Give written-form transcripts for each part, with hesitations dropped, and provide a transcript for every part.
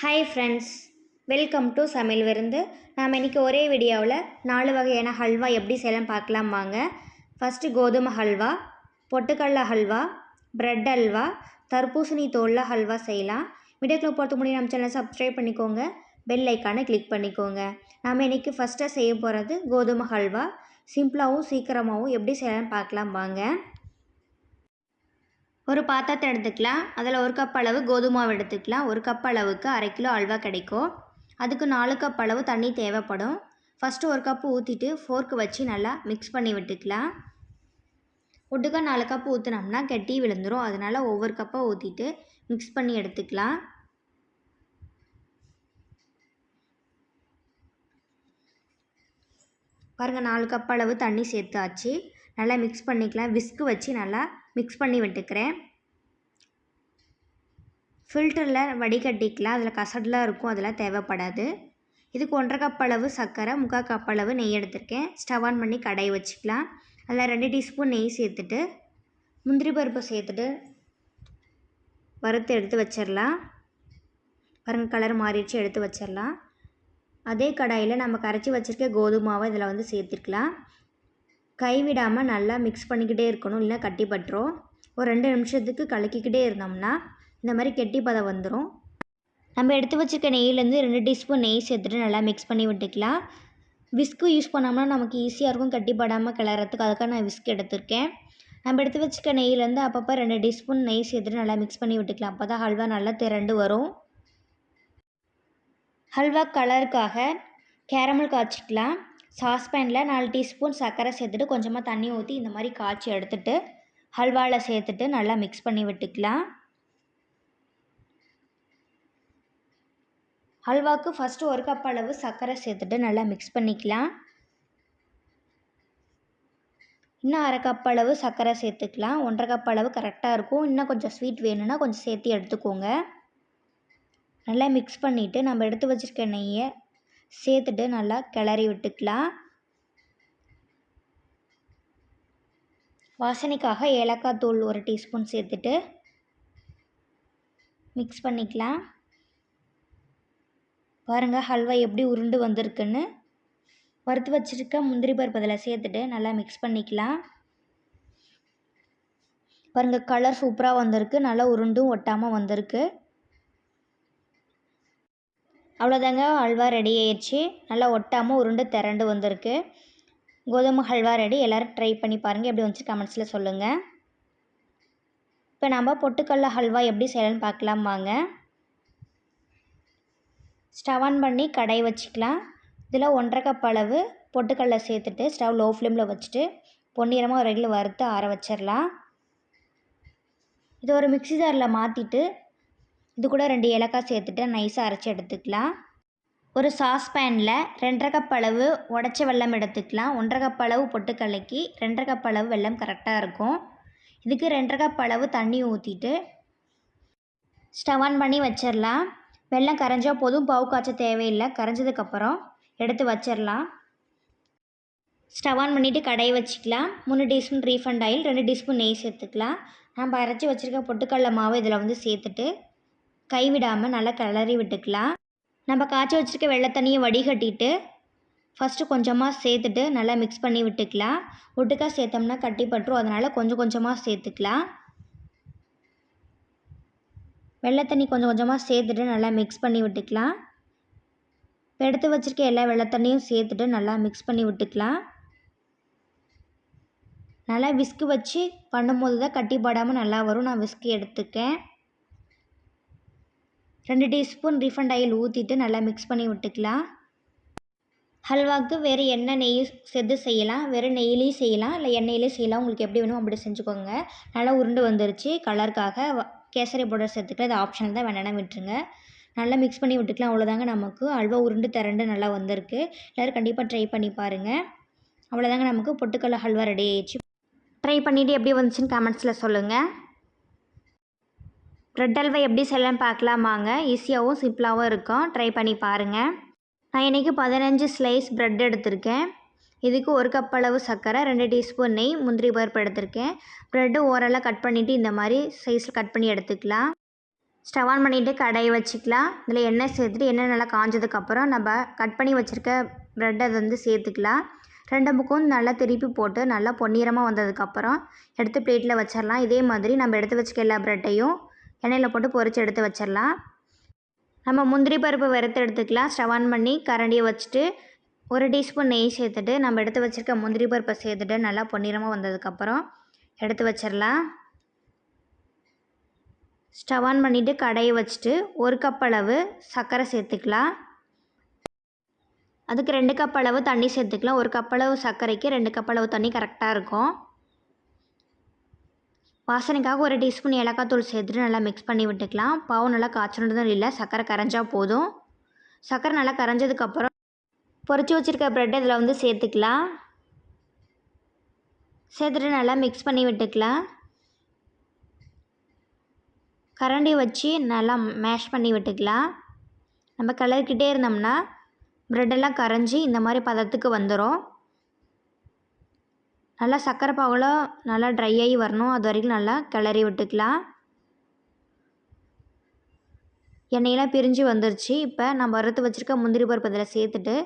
Hi friends, welcome to சமையல் விருந்து. நாம் இன்றைக்கி ஒரே வீடியோவில் 4 வகையான ஹல்வா எப்படி செய்யலாம் பார்க்கலாம் வாங்க. ஃபஸ்ட்டு கோதுமை ஹல்வா, பொட்டுக்கடலை ஹல்வா, பிரெட் ஹல்வா, தர்பூசணி தோலில் ஹல்வா செய்யலாம். வீடியோக்குள்ள போகிறதுக்கு முன்னாடி நம்ம சேனலை சப்ஸ்கிரைப் பண்ணிக்கோங்க, பெல் ஐக்கானை கிளிக் பண்ணிக்கோங்க. நாம் இன்றைக்கி ஃபஸ்ட்டாக செய்ய போகிறது கோதுமை ஹல்வா. சிம்பிளாகவும் சீக்கிரமாகவும் எப்படி செய்யலாம் பார்க்கலாம் வாங்க. ஒரு பாத்திரத்தை எடுத்துக்கலாம். அதில் 1 கப் அளவு கோதுமை மாவு எடுத்துக்கலாம். 1 கப் அளவுக்கு 1/2 கிலோ அல்வா கிடைக்கும். அதுக்கு 4 கப் அளவு தண்ணி தேவைப்படும். ஃபஸ்ட்டு 1 கப்பு ஊற்றிட்டு ஃபோர்க்கு வச்சு நல்லா மிக்ஸ் பண்ணி விட்டுக்கலாம். ஒட்டுக்கா 4 கப் ஊற்றினோம்னா கெட்டி விழுந்துடும். அதனால் ஒவ்வொரு கப்பாக ஊற்றிட்டு மிக்ஸ் பண்ணி எடுத்துக்கலாம். பாருங்கள், 4 கப் அளவு தண்ணி சேர்த்தாச்சு. நல்லா மிக்ஸ் பண்ணிக்கலாம். விஸ்கு வச்சு நல்லா மிக்ஸ் பண்ணி விட்டுக்கிறேன். ஃபில்டரில் வடிகட்டிக்கலாம். அதில் கசடெலாம் இருக்கும், அதெல்லாம் தேவைப்படாது. இதுக்கு 1/2 கப் அளவு சர்க்கரை, 3/4 கப் அளவு நெய் எடுத்திருக்கேன். ஸ்டவ் ஆன் பண்ணி கடாய் வச்சுக்கலாம். அதில் 2 டீஸ்பூன் நெய் சேர்த்துட்டு முந்திரி பருப்பை சேர்த்துட்டு வறுத்து எடுத்து வச்சிடலாம். பாருங்கள், கலர் மாறிடுச்சு, எடுத்து வச்சிடலாம். அதே கடாயில் நம்ம கரைச்சி வச்சுருக்க கோதுமை மாவை இதில் வந்து சேர்த்துக்கலாம். கைவிடாமல் நல்லா மிக்ஸ் பண்ணிக்கிட்டே இருக்கணும், இல்லைனா கட்டி பட்டுரும். ஒரு 2 நிமிஷத்துக்கு கலக்கிக்கிட்டே இருந்தோம்னா இந்த மாதிரி கெட்டி பதம் வந்துடும். நம்ம எடுத்து வச்சுருக்க நெய்யிலேருந்து 2 டீஸ்பூன் நெய் சேர்த்துட்டு நல்லா மிக்ஸ் பண்ணி விட்டுக்கலாம். விஸ்கு யூஸ் பண்ணோம்னா நமக்கு ஈஸியாக இருக்கும் கட்டிப்படாமல் கிளறதுக்கு. அதுக்காக நான் விஸ்க் எடுத்திருக்கேன். நம்ம எடுத்து வச்சுருக்க நெய்யிலேருந்து அப்பப்போ 2 டீஸ்பூன் நெய் சேர்த்துட்டு நல்லா மிக்ஸ் பண்ணி விட்டுக்கலாம். அப்போ தான் ஹல்வா நல்லா திரண்டு வரும். ஹல்வா கலருக்காக கேரமல் காய்ச்சிக்கலாம். சாஸ்பேனில் 4 டீஸ்பூன் சர்க்கரை சேர்த்துட்டு கொஞ்சமாக தண்ணி ஊற்றி இந்த மாதிரி காய்ச்சி எடுத்துகிட்டு ஹல்வாவில் சேர்த்துட்டு நல்லா மிக்ஸ் பண்ணி விட்டுக்கலாம். ஹல்வாவுக்கு ஃபஸ்ட்டு 1 கப் அளவு சர்க்கரை சேர்த்துட்டு நல்லா மிக்ஸ் பண்ணிக்கலாம். இன்னும் 1/2 கப் அளவு சர்க்கரை சேர்த்துக்கலாம். 1/2 கப் அளவு கரெக்டாக இருக்கும். இன்னும் கொஞ்சம் ஸ்வீட் வேணும்னா கொஞ்சம் சேர்த்து எடுத்துக்கோங்க. நல்லா மிக்ஸ் பண்ணிவிட்டு நம்ம எடுத்து வச்சுருக்க நெய்யை சேர்த்துட்டு நல்லா கிளறி விட்டுக்கலாம். வாசனைக்காக ஏலக்காய் தூள் 1 டீஸ்பூன் சேர்த்துட்டு மிக்ஸ் பண்ணிக்கலாம். பாருங்கள், ஹல்வா எப்படி உருண்டு வந்திருக்குன்னு. வறுத்து வச்சுருக்க முந்திரி பருப்பு அதில் சேர்த்துட்டு நல்லா மிக்ஸ் பண்ணிக்கலாம். பாருங்கள், கலர் சூப்பராக வந்திருக்கு. நல்லா உருண்டும் ஒட்டாமல் வந்திருக்கு. அவ்வளோதாங்க, ஹல்வா ரெடி ஆயிடுச்சு. நல்லா ஒட்டாமல் உருண்டு திரண்டு வந்திருக்கு. கோதுமை ஹல்வா ரெடி. எல்லோரும் ட்ரை பண்ணி பாருங்கள். எப்படி வந்துச்சு கமெண்ட்ஸில் சொல்லுங்கள். இப்போ நம்ம பொட்டுக்கடலை ஹல்வா எப்படி செய்யலாம்னு பார்க்கலாம் வாங்க. ஸ்டவ் ஆன் பண்ணி கடாய் வச்சுக்கலாம். இதில் 1/2 கப் அளவு பொட்டுக்கடலை சேர்த்துட்டு ஸ்டவ் லோ ஃப்ளேமில் வச்சுட்டு பொன்னிறமாக ஒரு ரெகுலர் வறுத்து ஆற வச்சிடலாம். இது ஒரு மிக்ஸி ஜாரில் மாற்றிட்டு இது கூட 2 ஏலக்காய் சேர்த்துட்டு நைஸாக அரைச்சி எடுத்துக்கலாம். ஒரு சாஸ்பேனில் 2/2 கப் அளவு உடச்ச வெல்லம் எடுத்துக்கலாம். 1/2 கப் அளவு பொட்டுக்கடலைக்கு 2/2 கப் அளவு வெல்லம் கரெக்டாக இருக்கும். இதுக்கு 2/2 கப் அளவு தண்ணி ஊற்றிட்டு ஸ்டவ் ஆன் பண்ணி வச்சிடலாம். வெல்லம் கரைஞ்சால் போதும், பாவு காய்ச்ச தேவையில்லை. கரைஞ்சதுக்கப்புறம் எடுத்து வச்சிடலாம். ஸ்டவ் ஆன் பண்ணிவிட்டு கடாய் வச்சுக்கலாம். 3 டீஸ்பூன் ரீஃபண்ட் ஆயில், 2 டீஸ்பூன் நெய் சேர்த்துக்கலாம். நம்ம அரைச்சி வச்சுருக்க பொட்டுக்கடலை மாவு இதில் வந்து சேர்த்துட்டு கைவிடாமல் நல்லா கிளறி விட்டுக்கலாம். நம்ம காய்ச்சி வச்சுருக்க வெள்ளை தண்ணியை வடிகட்டிட்டு ஃபஸ்ட்டு கொஞ்சமாக சேர்த்துட்டு நல்லா மிக்ஸ் பண்ணி விட்டுக்கலாம். ஒட்டுக்கா சேர்த்தோம்னா கட்டி பட்டுரும், அதனால் கொஞ்சம் கொஞ்சமாக சேர்த்துக்கலாம். வெள்ளை தண்ணி கொஞ்சம் கொஞ்சமாக சேர்த்துட்டு நல்லா மிக்ஸ் பண்ணி விட்டுக்கலாம். எடுத்து வச்சுருக்க எல்லா வெள்ளை தண்ணியும் சேர்த்துட்டு நல்லா மிக்ஸ் பண்ணி விட்டுக்கலாம். நல்லா விஸ்கு வச்சு பண்ணும்போது தான் கட்டி போடாமல் நல்லா வரும். நான் விஸ்கு எடுத்துக்கேன். 2 டீஸ்பூன் ரீஃபண்ட் ஆயில் ஊற்றிட்டு நல்லா மிக்ஸ் பண்ணி விட்டுக்கலாம். ஹல்வாவுக்கு வேறு எண்ணெய் நெய் சேர்த்து செய்யலாம். வெறும் நெய்லேயும் செய்யலாம், இல்லை எண்ணெயிலையும் செய்யலாம். உங்களுக்கு எப்படி வேணும் அப்படி செஞ்சுக்கோங்க. நல்லா உருண்டு வந்துருச்சு. கலருக்காக கேசரி பவுடர் சேர்த்துக்கலாம். இது ஆப்ஷனல் தான், வேணாலும் விட்டுருங்க. நல்லா மிக்ஸ் பண்ணி விட்டுக்கலாம். அவ்வளோதாங்க, நமக்கு அல்வா உருண்டு திரண்டு நல்லா வந்திருக்கு. எல்லோரும் கண்டிப்பாக ட்ரை பண்ணி பாருங்கள். அவ்வளோதாங்க, நமக்கு பொட்டுக்கடலை ஹல்வா ரெடி ஆயிடுச்சு. ட்ரை பண்ணிவிட்டு எப்படி வந்துச்சுன்னு கமெண்ட்ஸில் சொல்லுங்கள். பிரெட் ஹல்வா எப்படி செய்யலாம்னு பார்க்கலாம் வாங்க. ஈஸியாகவும் சிம்பிளாகவும் இருக்கும். ட்ரை பண்ணி பாருங்கள். நான் இன்றைக்கி 15 ஸ்லைஸ் ப்ரெட் எடுத்திருக்கேன். இதுக்கு 1 கப் அளவு சர்க்கரை, 2 டீஸ்பூன் நெய், முந்திரி பருப்பு எடுத்திருக்கேன். ப்ரெட்டு ஓரளவு கட் பண்ணிவிட்டு இந்த மாதிரி சைஸில் கட் பண்ணி எடுத்துக்கலாம். ஸ்டவ் ஆன் பண்ணிவிட்டு கடாயை வச்சுக்கலாம். இதில் எண்ணெய் சேர்த்துட்டு எண்ணெய் நல்லா காஞ்சதுக்கப்புறம் நம்ம கட் பண்ணி வச்சுருக்க ப்ரெட்டை அதை வந்து சேர்த்துக்கலாம். 2 பக்கம் நல்லா திருப்பி போட்டு நல்லா பொன்னிறமாக வந்ததுக்கப்புறம் எடுத்து பிளேட்டில் வச்சிடலாம். இதே மாதிரி நம்ம எடுத்து வச்சுக்க எல்லா ப்ரெட்டையும் எண்ணெயில் போட்டு பொரித்து எடுத்து வச்சிடலாம். நம்ம முந்திரி பருப்பு வறுத்து எடுத்துக்கலாம். ஸ்டவ் ஆன் பண்ணி கரண்டியை வச்சுட்டு 1 டீஸ்பூன் நெய் சேர்த்துட்டு நம்ம எடுத்து வச்சுருக்க முந்திரி பருப்பை சேர்த்துட்டு நல்லா பொன்னிறமாக வந்ததுக்கப்புறம் எடுத்து வச்சிடலாம். ஸ்டவ் ஆன் பண்ணிவிட்டு கடாயை வச்சுட்டு 1 கப் அளவு சர்க்கரை சேர்த்துக்கலாம். அதுக்கு 2 கப் அளவு தண்ணி சேர்த்துக்கலாம். 1 கப் அளவு சர்க்கரைக்கு 2 கப் அளவு தண்ணி கரெக்டாக இருக்கும். வாசனைக்காக 1 டீஸ்பூன் ஏலக்காய் தூள் சேர்த்துட்டு நல்லா மிக்ஸ் பண்ணி விட்டுக்கலாம். பாவு நல்லா காய்ச்சணுன்றதும் இல்லை, சர்க்கரை கரைஞ்சா போதும். சர்க்கரை நல்லா கரைஞ்சதுக்கப்புறம் பொரிச்சு வச்சுருக்க ப்ரெட் இதில் வந்து சேர்த்துக்கலாம். சேர்த்துட்டு நல்லா மிக்ஸ் பண்ணி விட்டுக்கலாம். கரண்டி வச்சு நல்லா மேஷ் பண்ணி விட்டுக்கலாம். நம்ம கிளறிக்கிட்டே இருந்தோம்னா ப்ரெட்டெல்லாம் கரைஞ்சி இந்த மாதிரி பதத்துக்கு வந்துடும். நல்லா சர்க்கரை பாகுல நல்லா ட்ரை ஆகி வரணும், அது வரைக்கும் நல்லா கிளறி விட்டுக்கலாம். எண்ணெயெல்லாம் பிரிஞ்சு வந்துருச்சு. இப்போ நம்ம வறுத்து வச்சுருக்க முந்திரி பருப்பு இதில் சேர்த்துட்டு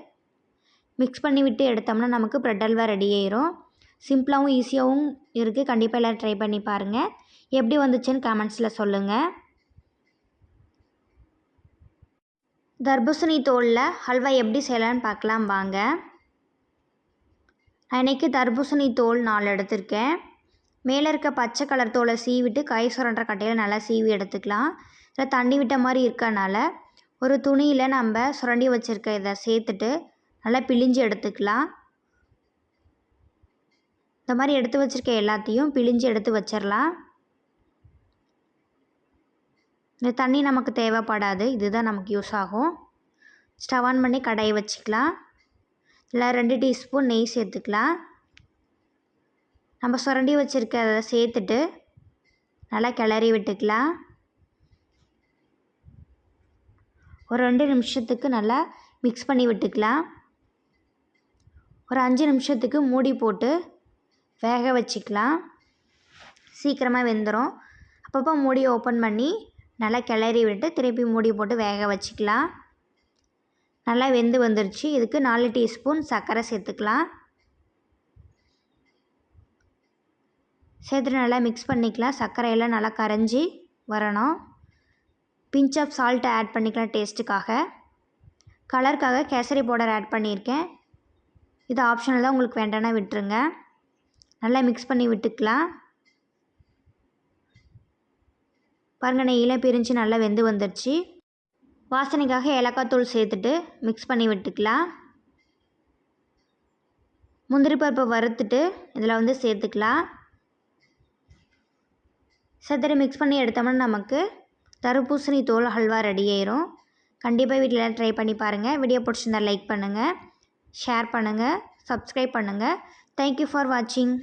மிக்ஸ் பண்ணி விட்டு எடுத்தோம்னா நமக்கு ப்ரெட் அல்வா ரெடி ஆயிரும். சிம்பிளாகவும் ஈஸியாகவும் இருக்குது. கண்டிப்பாக எல்லோரும் ட்ரை பண்ணி பாருங்கள். எப்படி வந்துச்சுன்னு கமெண்ட்ஸில் சொல்லுங்கள். தர்பூசணி தோலில் ஹல்வா எப்படி செய்யலான்னு பார்க்கலாம் வாங்க. நான் இன்றைக்கி தர்பூசணி தோல் 4 எடுத்திருக்கேன். மேலே இருக்க பச்சை கலர் தோலை சீவிட்டு கை சுரண்ட கட்டையில் நல்லா சீவி எடுத்துக்கலாம். இதில் தண்ணி விட்ட மாதிரி இருக்கனால ஒரு துணியில் நம்ம சுரண்டி வச்சுருக்க இதை சேர்த்துட்டு நல்லா பிழிஞ்சு எடுத்துக்கலாம். இந்த மாதிரி எடுத்து வச்சுருக்க எல்லாத்தையும் பிழிஞ்சு எடுத்து வச்சிடலாம். இந்த தண்ணி நமக்கு தேவைப்படாது, இதுதான் நமக்கு யூஸ் ஆகும். ஸ்டவ் ஆன் பண்ணி கடாயை வச்சுக்கலாம். இல்லை 2 டீஸ்பூன் நெய் சேர்த்துக்கலாம். நம்ம சுரண்டி வச்சுருக்க அதை சேர்த்துட்டு நல்லா கிளறி விட்டுக்கலாம். ஒரு 2 நிமிஷத்துக்கு நல்லா மிக்ஸ் பண்ணி விட்டுக்கலாம். ஒரு 5 நிமிஷத்துக்கு மூடி போட்டு வேக வச்சுக்கலாம். சீக்கிரமாக வெந்துடும். அப்பப்போ மூடியை ஓப்பன் பண்ணி நல்லா கிளறி விட்டு திருப்பி மூடி போட்டு வேக வச்சுக்கலாம். நல்லா வெந்து வந்துருச்சு. இதுக்கு 4 டீஸ்பூன் சர்க்கரை சேர்த்துக்கலாம். சேர்த்துட்டு நல்லா மிக்ஸ் பண்ணிக்கலாம். சர்க்கரையெல்லாம் நல்லா கரைஞ்சி வரணும். பிஞ்ச் ஆஃப் சால்ட்டை ஆட் பண்ணிக்கலாம் டேஸ்ட்டுக்காக. கலருக்காக கேசரி பவுடர் ஆட் பண்ணியிருக்கேன். இது ஆப்ஷனல் தான், உங்களுக்கு வேண்டாம்னா விட்டுருங்க. நல்லா மிக்ஸ் பண்ணி விட்டுக்கலாம். பாருங்கள், நெய்யெல்லாம் பிரிஞ்சு நல்லா வெந்து வந்துடுச்சு. வாசனைக்காக ஏலக்காய் தூள் சேர்த்துட்டு மிக்ஸ் பண்ணி விட்டுக்கலாம். முந்திரி பருப்பை வறுத்துட்டு இதில் வந்து சேர்த்துக்கலாம். சேர்த்துட்டு மிக்ஸ் பண்ணி எடுத்தோம்னா நமக்கு தர்பூசணி தோல் ஹல்வா ரெடி ஆயிரும். கண்டிப்பாக வீட்டில் ட்ரை பண்ணி பாருங்கள். வீடியோ பிடிச்சிருந்தா லைக் பண்ணுங்கள், ஷேர் பண்ணுங்கள், சப்ஸ்கிரைப் பண்ணுங்கள். தேங்க்யூ ஃபார் வாட்சிங்.